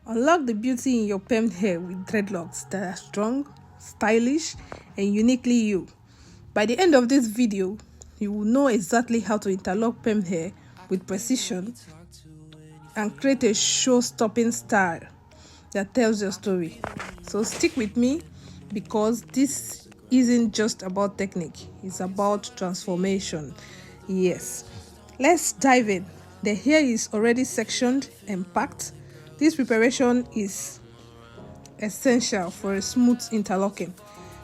Unlock the beauty in your permed hair with dreadlocks that are strong, stylish, and uniquely you. By the end of this video, you will know exactly how to interlock permed hair with precision and create a show-stopping style that tells your story. So stick with me because this isn't just about technique, it's about transformation. Yes. Let's dive in. The hair is already sectioned and packed. This preparation is essential for a smooth interlocking.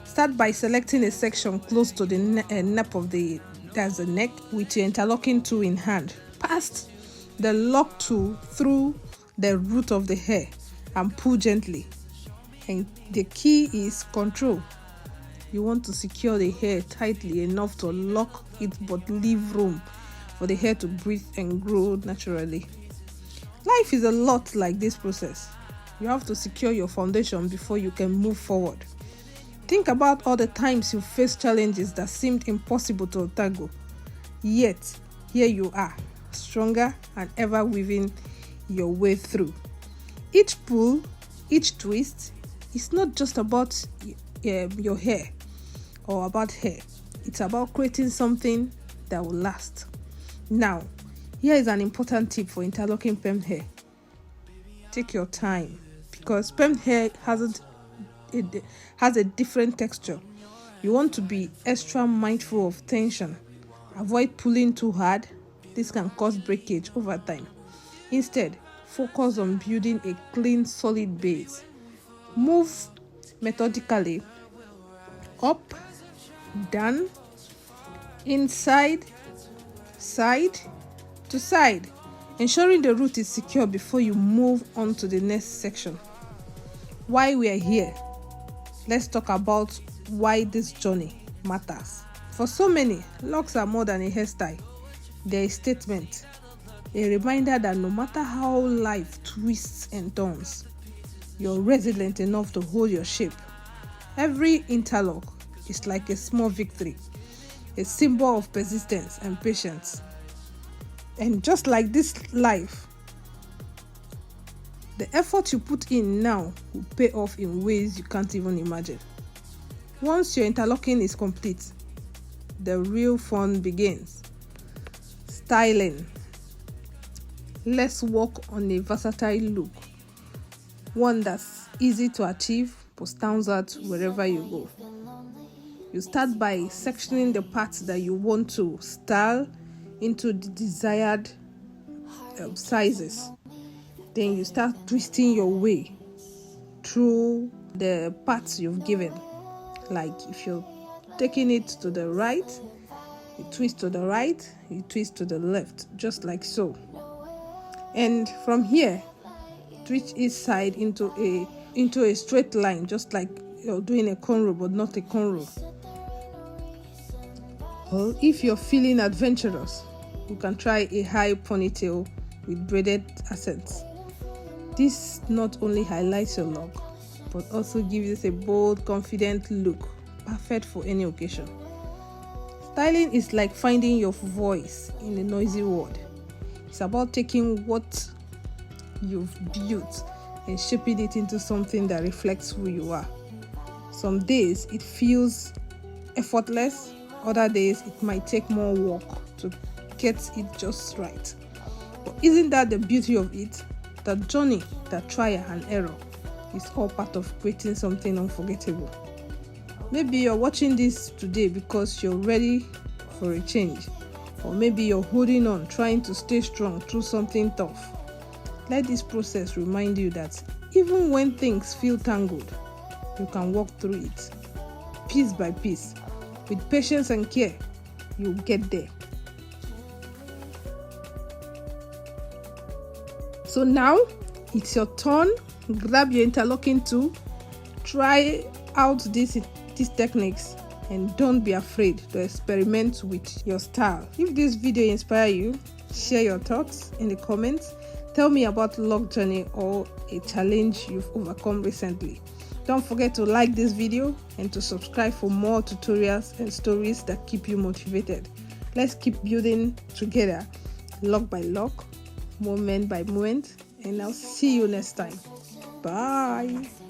Start by selecting a section close to the nape of the neck with your interlocking tool in hand. Pass the lock tool through the root of the hair and pull gently. And the key is control. You want to secure the hair tightly enough to lock it but leave room for the hair to breathe and grow naturally. Life is a lot like this process. You have to secure your foundation before you can move forward. Think about all the times you faced challenges that seemed impossible to tackle. Yet, here you are, stronger and ever weaving your way through. Each pull, each twist, is not just about your hair or about hair. It's about creating something that will last. Now, here is an important tip for interlocking permed hair. Take your time because permed hair has a different texture. You want to be extra mindful of tension. Avoid pulling too hard. This can cause breakage over time. Instead, focus on building a clean, solid base. Move methodically up, down, inside, side to side, ensuring the root is secure before you move on to the next section. Why we are here? Let's talk about why this journey matters. For so many, locks are more than a hairstyle. They're a statement, a reminder that no matter how life twists and turns, you're resilient enough to hold your shape. Every interlock is like a small victory, a symbol of persistence and patience. And just like this life, the effort you put in now will pay off in ways you can't even imagine. Once your interlocking is complete, the real fun begins. Styling. Let's work on a versatile look. One that's easy to achieve but stands out wherever you go. You start by sectioning the parts that you want to style into the desired sizes. Then you start twisting your way through the parts you've given. Like if you're taking it to the right, you twist to the right, you twist to the left, just like so. And from here, twist each side into a straight line, just like you're doing a cornrow but not a cornrow. Well, if you're feeling adventurous, you can try a high ponytail with braided accents. This not only highlights your look, but also gives it a bold, confident look, perfect for any occasion. Styling is like finding your voice in a noisy world. It's about taking what you've built and shaping it into something that reflects who you are. Some days it feels effortless, other days it might take more work to get it just right. But isn't that the beauty of it? The journey, the trial and error is all part of creating something unforgettable. Maybe you're watching this today because you're ready for a change, or maybe you're holding on, trying to stay strong through something tough. Let this process remind you that even when things feel tangled, you can walk through it, piece by piece. With patience and care, you'll get there. So now, it's your turn. Grab your interlocking tool, try out these techniques, and don't be afraid to experiment with your style. If this video inspires you, share your thoughts in the comments. Tell me about lock journey or a challenge you've overcome recently. Don't forget to like this video and to subscribe for more tutorials and stories that keep you motivated. Let's keep building together, lock by lock, moment by moment, and I'll see you next time. Bye.